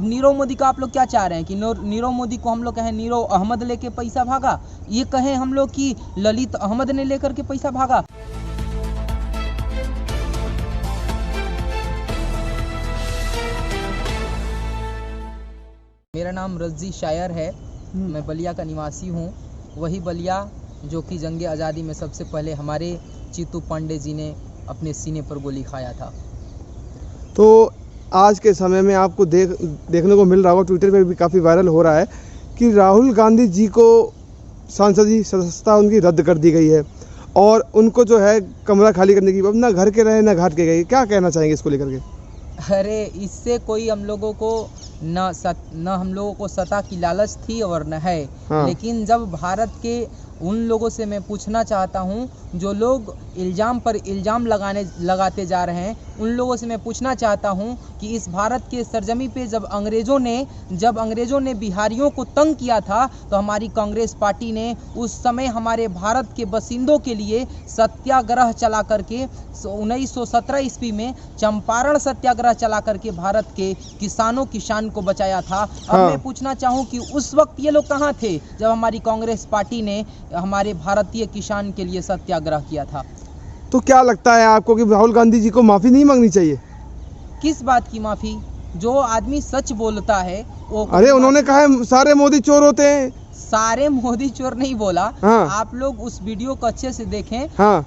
नीरव मोदी का आप लोग क्या चाह रहे हैं कि नीरव मोदी को हम लोग कहें नीरव अहमद लेके पैसा भागा, ये कहें हम लोग कि ललित अहमद ने लेकर के पैसा भागा। मेरा नाम रज़ी शायर है, मैं बलिया का निवासी हूँ। वही बलिया जो कि जंग आज़ादी में सबसे पहले हमारे चीतू पांडे जी ने अपने सीने पर गोली खाया था। तो आज के समय में आपको देखने को मिल रहा होगा, ट्विटर पे भी काफ़ी वायरल हो रहा है कि राहुल गांधी जी को सांसदीय सदस्यता उनकी रद्द कर दी गई है और उनको जो है कमरा खाली करने की, अब ना घर के रहे ना घाट के गए। क्या कहना चाहेंगे इसको लेकर के? अरे इससे कोई हम लोगों को न हम लोगों को सत्ता की लालच थी और न है। हाँ। लेकिन जब भारत के उन लोगों से मैं पूछना चाहता हूं जो लोग इल्ज़ाम पर इल्ज़ाम लगाते जा रहे हैं, उन लोगों से मैं पूछना चाहता हूं कि इस भारत के सरजमी पे जब अंग्रेज़ों ने बिहारियों को तंग किया था तो हमारी कांग्रेस पार्टी ने उस समय हमारे भारत के बसिंदों के लिए सत्याग्रह चला करके 1917 ईस्वी में चंपारण सत्याग्रह चला करके भारत के किसानों की शान को बचाया था। अब मैं पूछना चाहूँ कि उस वक्त ये लोग कहाँ थे जब हमारी कांग्रेस पार्टी ने हमारे भारतीय किसान के लिए सत्याग्रह किया था। तो क्या लगता है आपको कि राहुल गांधी जी को माफ़ी नहीं मांगनी चाहिए? किस बात की माफ़ी? जो आदमी सच बोलता है वो। अरे उन्होंने कहा है सारे मोदी चोर होते हैं। सारे मोदी चोर नहीं बोला। हाँ। आप लोग उस वीडियो को अच्छे से देखें। हाँ।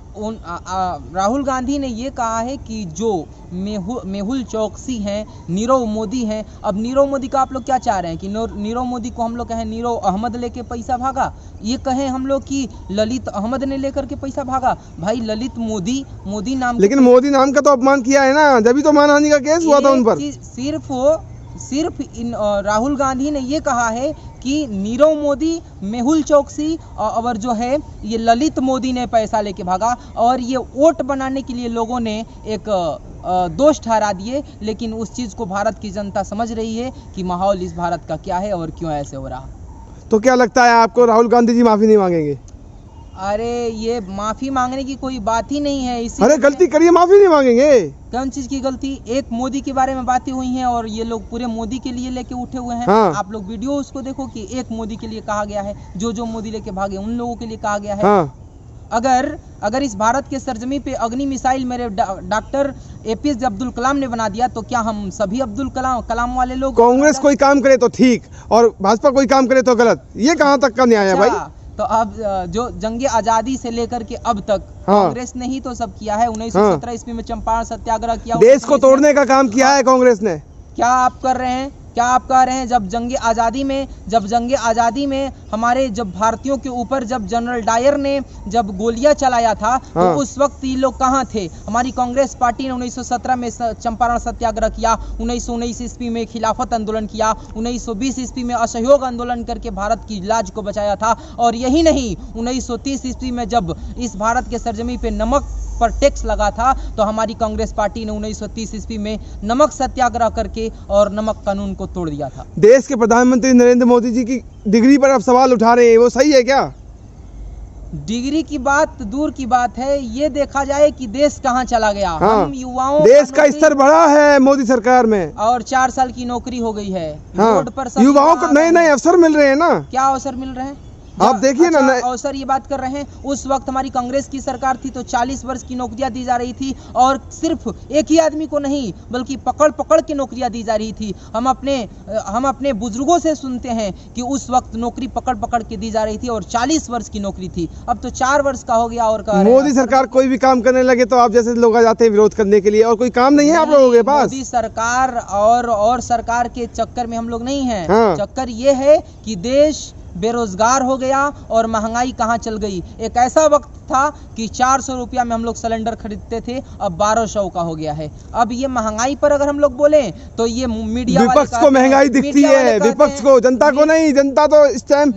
राहुल गांधी ने ये कहा है कि जो मेहुल चौकसी हैं, नीरव मोदी हैं। अब नीरव मोदी का आप लोग क्या चाह रहे हैं कि नीरव मोदी को हम लोग कहें नीरव अहमद लेके पैसा भागा, ये कहें हम लोग कि ललित अहमद ने लेकर के पैसा भागा। भाई ललित मोदी नाम, लेकिन मोदी नाम का तो अपमान किया है ना, जब भी तो मानहानि का केस हुआ था उन पर। सिर्फ राहुल गांधी ने ये कहा है कि नीरव मोदी, मेहुल चौकसी और जो है ये ललित मोदी ने पैसा लेके भागा और ये वोट बनाने के लिए लोगों ने एक दोष ठहरा दिए। लेकिन उस चीज़ को भारत की जनता समझ रही है कि माहौल इस भारत का क्या है और क्यों ऐसे हो रहा। तो क्या लगता है आपको राहुल गांधी जी माफ़ी नहीं मांगेंगे? अरे ये माफ़ी मांगने की कोई बात ही नहीं है। अरे गलती करिए, माफ़ी नहीं मांगेंगे? कौन चीज़ की गलती? एक मोदी के बारे में बातें हुई हैं और ये लोग पूरे मोदी के लिए लेके उठे हुए हैं। हाँ। आप लोग वीडियो उसको देखो कि एक मोदी के लिए कहा गया है, जो मोदी लेके भागे उन लोगों के लिए कहा गया है। हाँ। अगर इस भारत के सरजमी पे अग्नि मिसाइल मेरे डॉक्टर APJ अब्दुल कलाम ने बना दिया तो क्या हम सभी अब्दुल कलाम वाले लोग? कांग्रेस कोई काम करे तो ठीक और भाजपा कोई काम करे तो गलत, ये कहाँ तक का न्याय है भाई? तो अब जो जंग आज़ादी से लेकर के अब तक हाँ। कांग्रेस ने ही तो सब किया है। 1917 ईस्वी में चंपारण सत्याग्रह किया, देश को तोड़ने का काम किया है कांग्रेस ने। क्या आप कर रहे हैं? क्या आप कह रहे हैं जब जंग आज़ादी में हमारे जब भारतीयों के ऊपर जब जनरल डायर ने जब गोलियां चलाया था तो उस वक्त ये लोग कहाँ थे? हमारी कांग्रेस पार्टी ने 1917 में चंपारण सत्याग्रह किया, 1919 ईस्वी में खिलाफत आंदोलन किया, 1920 ईस्वी में असहयोग आंदोलन करके भारत की लाज को बचाया था। और यही नहीं, 1930 ईस्वी में जब इस भारत के सरजमी पे नमक पर टैक्स लगा था तो हमारी कांग्रेस पार्टी ने 1930 ईस्वी में नमक सत्याग्रह करके और नमक कानून को तोड़ दिया था। देश के प्रधानमंत्री नरेंद्र मोदी जी की डिग्री पर आप सवाल उठा रहे हैं, वो सही है क्या? डिग्री की बात दूर की बात है, ये देखा जाए कि देश कहाँ चला गया। हाँ। हम युवाओं देश का स्तर बढ़ा है मोदी सरकार में और 4 साल की नौकरी हो गई है। हाँ। रोड पर सब युवाओं को नए नए अवसर मिल रहे हैं ना। क्या अवसर मिल रहे हैं? आप देखिए ना, अवसर ये बात कर रहे हैं। उस वक्त हमारी कांग्रेस की सरकार थी तो 40 वर्ष की नौकरियां दी जा रही थी और सिर्फ एक ही आदमी को नहीं बल्कि पकड़ के नौकरियां दी जा रही थी। हम अपने बुजुर्गों से सुनते हैं कि उस वक्त नौकरी पकड़ के दी जा रही थी और 40 वर्ष की नौकरी थी, अब तो 4 वर्ष का हो गया। और मोदी सरकार कोई भी काम करने लगे तो आप जैसे लोग आ जाते हैं विरोध करने के लिए, और कोई काम नहीं है आप लोगों के पास। मोदी सरकार और सरकार के चक्कर में हम लोग नहीं हैं। हाँ। चक्कर ये है कि देश बेरोजगार हो गया और महंगाई कहाँ चल गई। एक ऐसा वक्त था कि 400 रुपया में हम लोग सिलेंडर खरीदते थे, अब 1200 का हो गया है। अब ये महंगाई पर अगर हम लोग बोले तो ये मीडिया विपक्ष को महंगाई दिखती है, विपक्ष को, जनता को नहीं। जनता तो इस टाइम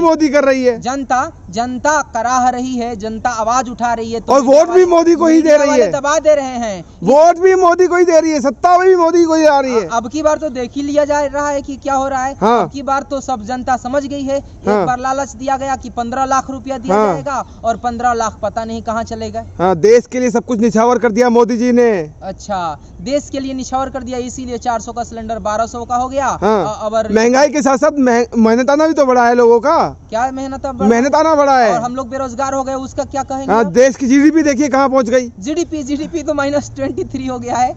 मोदी कर रही है। जनता कराह रही है, जनता आवाज उठा रही है तो और वोट भी मोदी को ही दे रही है, दबा दे रहे हैं। वोट भी मोदी को ही दे रही है, सत्ता भी मोदी को ही आ रही है। अब की बार तो देख ही लिया जा रहा है कि क्या हो रहा है। हाँ। अब की बार तो सब जनता समझ गई है। हाँ। एक बार लालच दिया गया कि 15 लाख रुपया दिया जाएगा और 15 15 लाख पता नहीं कहाँ चले गए। हाँ, देश के लिए सब कुछ निछावर कर दिया मोदी जी ने। अच्छा, देश के लिए निछावर कर दिया, इसीलिए 400 का सिलेंडर 1200 का हो गया। हाँ, और महंगाई के साथ साथ मेहनताना भी तो बढ़ा है लोगों का। क्या मेहनत मेहनताना बढ़ा है और हम लोग बेरोजगार हो गए, उसका क्या कहेंगे? हाँ, देश की जीडीपी देखिए कहाँ पहुंच गई। जीडीपी तो -23 हो गया है।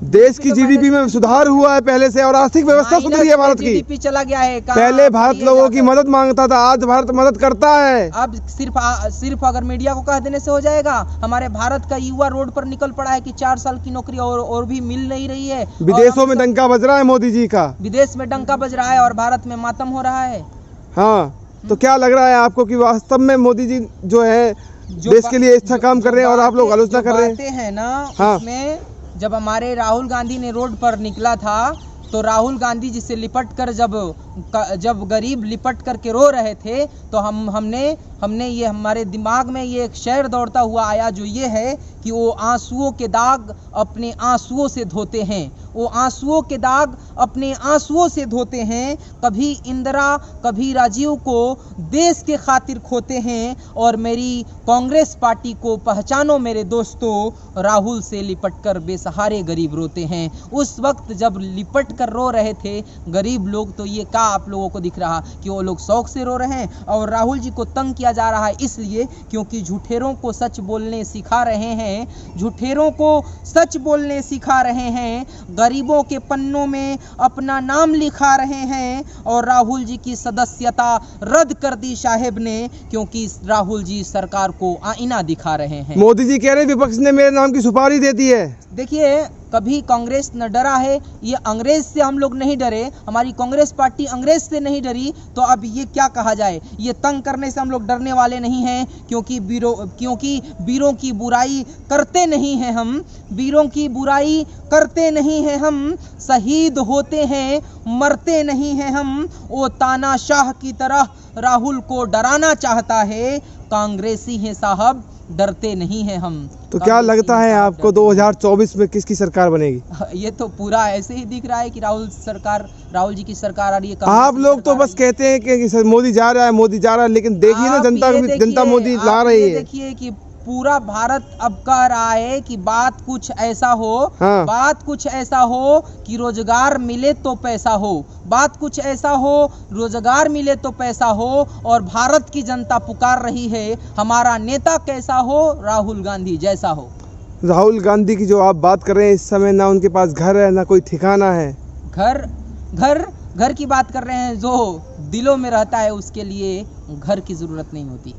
देश की जीडीपी में सुधार हुआ है पहले से, और आर्थिक व्यवस्था सुधरी है भारत की। जीडीपी चला गया है। पहले भारत लोगों की मदद मांगता था, आज भारत मदद करता है। अब सिर्फ अगर मीडिया को कह देने से हो जाएगा? हमारे भारत का युवा रोड पर निकल पड़ा है कि 4 साल की नौकरी और भी मिल नहीं रही है। विदेशों में डंका बज रहा है मोदी जी का। विदेश में डंका बज रहा है और भारत में मातम हो रहा है। हाँ, तो क्या लग रहा है आपको कि वास्तव में मोदी जी जो है देश के लिए अच्छा काम कर रहे हैं और आप लोग आलोचना कर रहे हैं ना? हाँ। उसमें जब हमारे राहुल गांधी ने रोड पर निकला था तो राहुल गांधी जी से लिपट कर जब गरीब लिपट कर के रो रहे थे तो हमने ये हमारे दिमाग में ये एक शेर दौड़ता हुआ आया, जो ये है कि वो आंसुओं के दाग अपने आंसुओं से धोते हैं। वो आंसुओं के दाग अपने आंसुओं से धोते हैं। कभी इंदिरा कभी राजीव को देश के खातिर खोते हैं। और मेरी कांग्रेस पार्टी को पहचानो मेरे दोस्तों, राहुल से लिपट कर बेसहारे गरीब रोते हैं। उस वक्त जब लिपट कर रो रहे थे गरीब लोग, तो ये क्या आप लोगों को दिख रहा कि वो लोग शौक से रो रहे हैं? और राहुल जी को तंग किया जा रहा है इसलिए क्योंकि झूठेरों को सच बोलने सिखा रहे हैं। झूठेरों को सच बोलने सिखा रहे हैं, गरीबों के पन्नों में अपना नाम लिखा रहे हैं। और राहुल जी की सदस्यता रद्द कर दी साहेब ने, क्योंकि राहुल जी सरकार को आईना दिखा रहे हैं। मोदी जी कह रहे हैं विपक्ष ने मेरे नाम की सुपारी दे दी है। देखिए, कभी कांग्रेस न डरा है, ये अंग्रेज से हम लोग नहीं डरे, हमारी कांग्रेस पार्टी अंग्रेज से नहीं डरी, तो अब ये क्या कहा जाए? ये तंग करने से हम लोग डरने वाले नहीं हैं, क्योंकि वीरों की बुराई करते नहीं हैं हम, वीरों की बुराई करते नहीं हैं हम, शहीद होते हैं मरते नहीं हैं हम। वो तानाशाह की तरह राहुल को डराना चाहता है, कांग्रेसी हैं साहब, डरते नहीं हैं हम। तो क्या लगता है आपको 2024 में किसकी सरकार बनेगी? ये तो पूरा ऐसे ही दिख रहा है कि राहुल जी की सरकार आ रही है। आप लोग तो बस कहते हैं कि मोदी जा रहा है, लेकिन देखिए ना जनता मोदी ला रही है। देखिए कि पूरा भारत अब कह रहा है कि बात कुछ ऐसा हो, हाँ। बात कुछ ऐसा हो कि रोजगार मिले तो पैसा हो, बात कुछ ऐसा हो रोजगार मिले तो पैसा हो। और भारत की जनता पुकार रही है हमारा नेता कैसा हो, राहुल गांधी जैसा हो। राहुल गांधी की जो आप बात कर रहे हैं, इस समय ना उनके पास घर है ना कोई ठिकाना है। घर की बात कर रहे हैं, जो दिलों में रहता है उसके लिए घर की जरूरत नहीं होती।